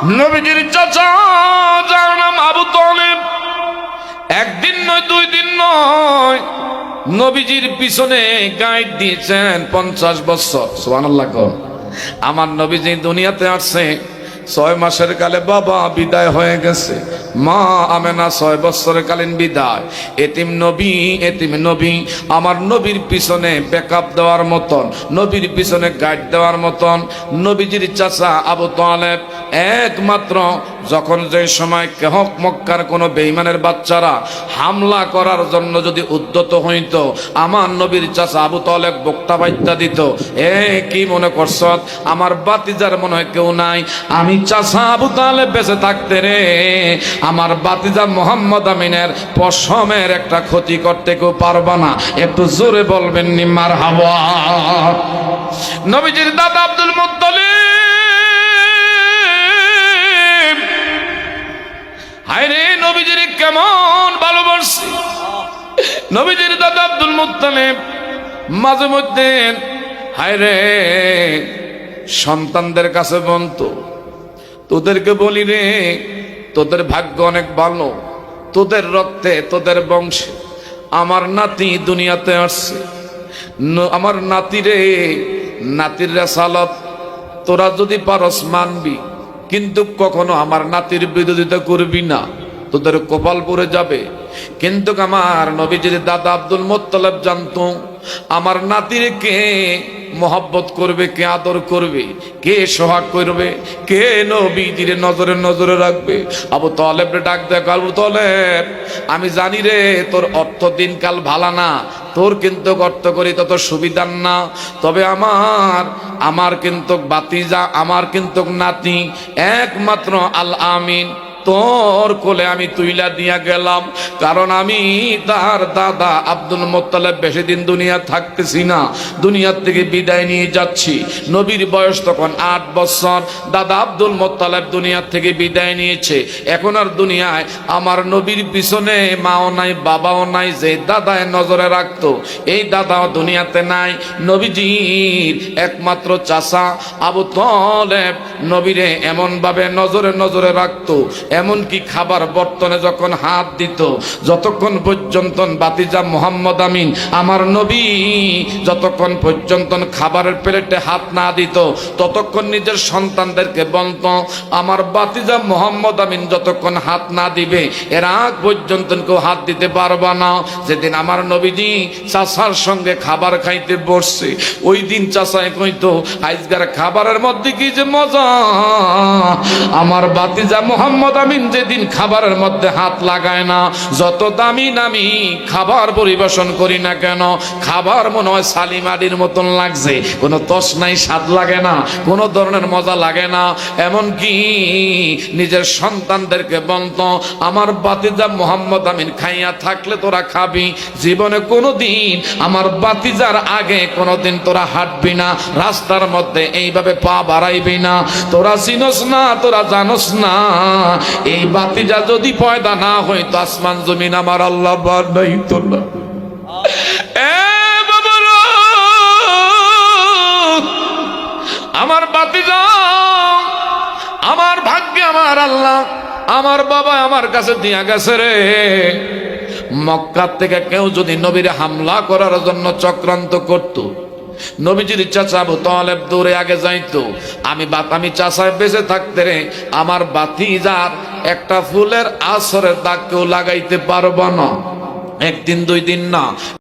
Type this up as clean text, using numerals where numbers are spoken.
নবীজির চাচা যার নাম আবু তালেব একদিন নয় দুই দিন নয় নবীজির পিছনে গাইড দিয়েছেন 50 বছর। সুবহানাল্লাহ। আমার নবীজি দুনিয়াতে আসছে 6 মাসের কালে বাবা বিদায় হয়ে গেছে, মা আমেনা 6 বছরের কালীন বিদায়। এতিম নবী আমার নবীর পিছনে ব্যাকআপ দেওয়ার মতন, নবীর পিছনে গাইড দেওয়ার মতন নবীজির চাচা আবু তালেব একমাত্র যখন যে সময় মক্কার কোনো বেঈমানের বাচ্চারা হামলা করার জন্য যদি উদ্যত হইত, আমার নবীর চাচা আবু তালেব বক্তা বাইত্যা দিত, কি মনে করছ আমার বাতিজার মনে হয় কেউ নাই, আমি চাচা আবু তালেব বেঁচে থাকতে রে আমার বাতিজা মোহাম্মদ আমিনের পশমের একটা ক্ষতি করতে কেউ পারবা না। একটু জোরে বলবেন নি মারহাবা। নবীজির দাদা আব্দুল মুত্তালিব হায়রে নবীজির কেমন ভালোবাসি। নবীজির দাদা আব্দুল মুত্তালিব মাঝে মধ্যে হায়রে সন্তানদের কাছে বলতো, তোদেরকে বলি রে তোদের ভাগ্য অনেক ভালো, তোদের রক্তে তোদের বংশে আমার নাতি দুনিয়াতে আসছে, আমার নাতিরে নাতির রেসালত তোরা যদি পারস মানবি, কিন্তু কখনো আমার নাতির বিরোধিতা করবি না, তোদের কপাল পড়ে যাবে। কিন্তু আমার নবীজির দাদা আব্দুল মুত্তালিব জানতো আমার নাতির কে মোহাব্বত করবে, কে আদর করবে, কে সোহাগ করবে, কে নবীজির নজরে নজরে রাখবে। আবু তালেব রে ডাক দেখ, আবু তালেব আমি জানি রে তোর অর্থ দিনকাল ভালা না, তোর কিন্তু অর্থ করি তত সুবিধার না, তবে আমার কিন্তু বাতিজা, আমার কিন্তু নাতি একমাত্র আল আমিন তোর কোলে আমি তুইলা দিয়া গেলাম, কারণ আমি তার দাদা আব্দুল মুত্তালিব বেশি দিন দুনিয়া থাকতেছি না, দুনিয়ার থেকে বিদায় নিয়ে যাচ্ছি। নবীর বয়স তখন 8 বছর, দাদা আব্দুল মুত্তালিব দুনিয়ার থেকে বিদায় নিয়েছে। এখন আর দুনিয়ায় আমার নবীর পিছনে মাও নাই বাবাও নাই, যে দাদায় নজরে রাখতো এই দাদাও দুনিয়াতে নাই। নবীজির একমাত্র চাচা আবু তালেব নবীরে এমন ভাবে নজরে নজরে রাখতো, এমনকি খাবার বর্তনে যখন হাত দিত, যতক্ষণ পর্যন্ত বাতিজা মোহাম্মদ আমিন আমার নবী যতক্ষণ পর্যন্ত খাবারের প্লেটে হাত না দিত, ততক্ষণ নিজের সন্তানদেরকে বলত আমার বাতিজা মোহাম্মদ আমিন যতক্ষণ হাত না দিবে এর আগ পর্যন্ত কেউ হাত দিতে পারবা না। যেদিন আমার নবীজি চাচার সঙ্গে খাবার খাইতে বসছে, ওই দিন চাচায় কইতো আজকের খাবারের মধ্যে কি যে মজা, আমার বাতিজা মোহাম্মদ আমিন যেদিন খাবারের মধ্যে হাত লাগায় না, যত দামি দামি খাবার পরিবেশন করি না কেন খাবার মনে হয় সালিমাডির মতন লাগছে, কোনো তসনাই স্বাদ লাগে না, কোনো ধরনের মজা লাগে না। এমনকি নিজের সন্তানদেরকে বলতো আমার বাতিজা মোহাম্মদ আমিন খাইয়া থাকলে তোরা খাবি, জীবনে কোনোদিন আমার বাতিজার আগে কোনোদিন তোরা হাঁটবি না, রাস্তার মধ্যে এইভাবে পা বাড়াইবি না, তোরা চিনস না, তোরা জানোস না এই বাতিজা যদি পয়দা না হইতো আসমান জমিন আমার আল্লাহ বানাইতো না। আমার বাতিজা আমার ভাগ্যে আমার আল্লাহ আমার বাবা আমার কাছে দিয়া গেছে রে। মক্কা থেকে কেউ যদি নবীর হামলা করার জন্য চক্রান্ত করত, নবীজির চাচা আবু তালেব দৌড়ে আগে যাইতো, আমি চাচায় বেঁচে থাকতে রে আমার বাতিজার একটা ফুলের আসরের দাগ কেউ লাগাইতে পারবো না, একদিন দুই দিন না।